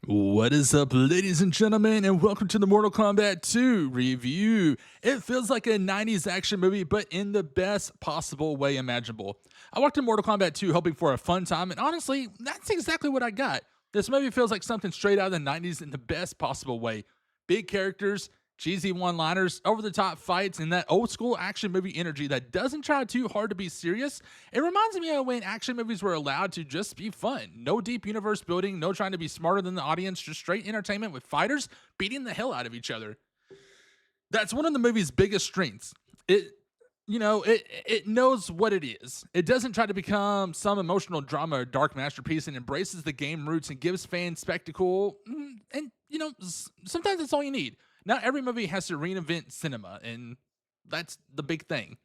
What is up, ladies and gentlemen, and welcome to the Mortal Kombat 2 review. It feels like a 90s action movie, but in the best possible way imaginable. I walked in Mortal Kombat 2 hoping for a fun time, and honestly, that's exactly what I got. This movie feels like something straight out of the 90s in the best possible way. Big characters, cheesy one liners, over the top fights, and that old school action movie energy that doesn't try too hard to be serious. It reminds me of when action movies were allowed to just be fun. No deep universe building, no trying to be smarter than the audience, just straight entertainment with fighters beating the hell out of each other. That's one of the movie's biggest strengths. It knows what it is. It doesn't try to become some emotional drama or dark masterpiece and embraces the game roots and gives fans spectacle. Sometimes that's all you need. Not every movie has to reinvent cinema, and that's the big thing.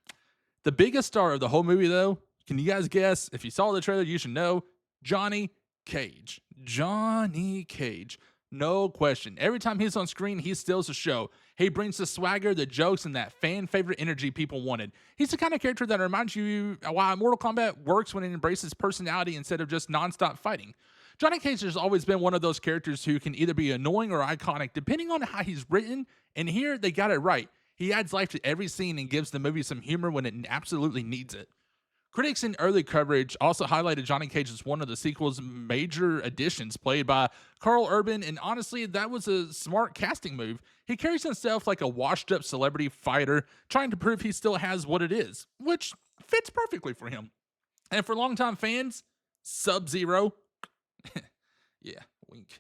The biggest star of the whole movie, though, can you guys guess? If you saw the trailer, you should know. Johnny Cage. Johnny Cage. No question. Every time he's on screen, he steals the show. He brings the swagger, the jokes, and that fan favorite energy people wanted. He's the kind of character that reminds you why Mortal Kombat works when it embraces personality instead of just nonstop fighting. Johnny Cage has always been one of those characters who can either be annoying or iconic, depending on how he's written, and here they got it right. He adds life to every scene and gives the movie some humor when it absolutely needs it. Critics in early coverage also highlighted Johnny Cage as one of the sequel's major additions, played by Carl Urban, and honestly, that was a smart casting move. He carries himself like a washed up celebrity fighter, trying to prove he still has what it is, which fits perfectly for him. And for longtime fans, Sub Zero, yeah, wink.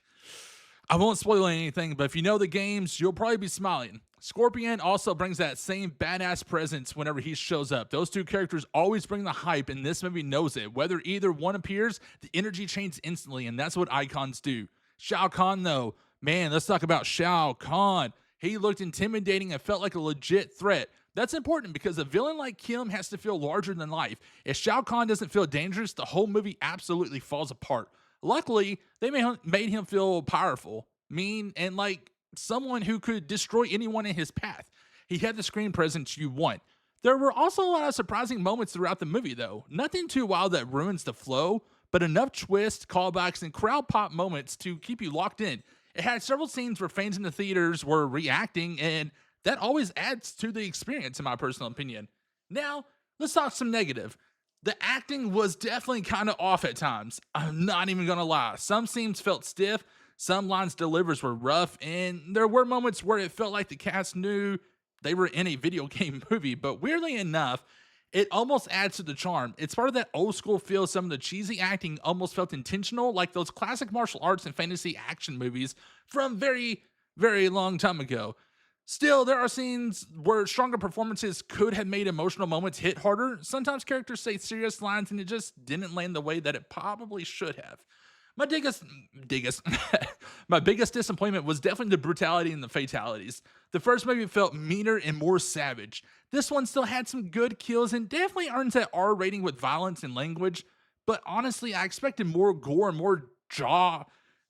I won't spoil anything, but if you know the games, you'll probably be smiling. Scorpion also brings that same badass presence whenever he shows up. Those two characters always bring the hype, and this movie knows it. Whether either one appears, the energy changes instantly, and that's what icons do. Shao Kahn, though, man, let's talk about Shao Kahn. He looked intimidating and felt like a legit threat. That's important because a villain like him has to feel larger than life. If Shao Kahn doesn't feel dangerous, the whole movie absolutely falls apart. Luckily, they made him feel powerful, mean, and like someone who could destroy anyone in his path. He had the screen presence you want. There were also a lot of surprising moments throughout the movie, though. Nothing too wild that ruins the flow, but enough twists, callbacks, and crowd pop moments to keep you locked in. It had several scenes where fans in the theaters were reacting, and that always adds to the experience, in my personal opinion. Now, let's talk some negative. The acting was definitely kind of off at times. I'm not even gonna lie. Some scenes felt stiff, some lines delivers were rough, and there were moments where it felt like the cast knew they were in a video game movie. But weirdly enough, it almost adds to the charm. It's part of that old school feel. Some of the cheesy acting almost felt intentional, like those classic martial arts and fantasy action movies from very, very long time ago. Still, there are scenes where stronger performances could have made emotional moments hit harder. Sometimes characters say serious lines and it just didn't land the way that it probably should have. My biggest, my biggest disappointment was definitely the brutality and the fatalities. The first movie felt meaner and more savage. This one still had some good kills and definitely earns that R rating with violence and language. But honestly, I expected more gore and more jaw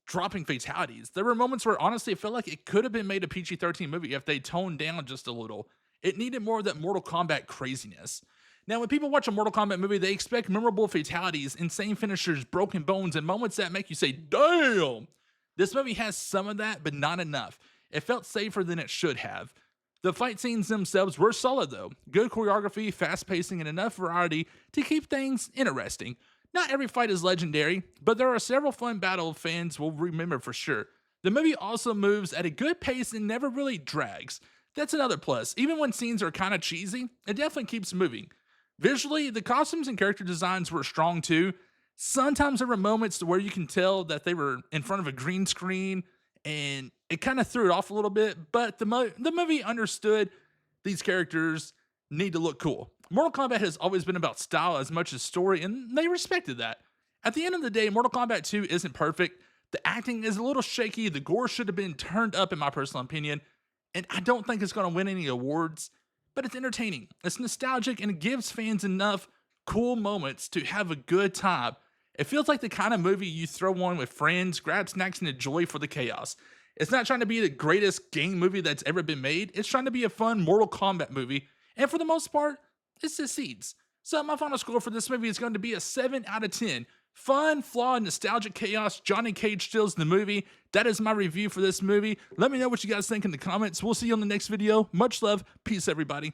dropping fatalities. There were moments where honestly it felt like it could have been made a PG-13 movie if they toned down just a little. It needed more of that Mortal Kombat craziness. Now, when people watch a Mortal Kombat movie, they expect memorable fatalities, insane finishers, broken bones, and moments that make you say, damn! This movie has some of that, but not enough. It felt safer than it should have. The fight scenes themselves were solid though. Good choreography, fast pacing, and enough variety to keep things interesting. Not every fight is legendary, but there are several fun battles fans will remember for sure. The movie also moves at a good pace and never really drags. That's another plus. Even when scenes are kind of cheesy, it definitely keeps moving. Visually, the costumes and character designs were strong too. Sometimes there were moments where you can tell that they were in front of a green screen and it kind of threw it off a little bit, but the movie understood these characters need to look cool. Mortal Kombat has always been about style as much as story, and they respected that. At the end of the day, Mortal Kombat 2 isn't perfect. The acting is a little shaky. The gore should have been turned up, in my personal opinion, and I don't think it's going to win any awards, but it's entertaining. It's nostalgic, and it gives fans enough cool moments to have a good time. It feels like the kind of movie you throw on with friends, grab snacks, and enjoy for the chaos. It's not trying to be the greatest game movie that's ever been made. It's trying to be a fun Mortal Kombat movie, and for the most part, it succeeds. So my final score for this movie is going to be a 7 out of 10. Fun, flawed, nostalgic chaos. Johnny Cage steals the movie. That is my review for this movie. Let me know what you guys think in the comments. We'll see you on the next video. Much love. Peace, everybody.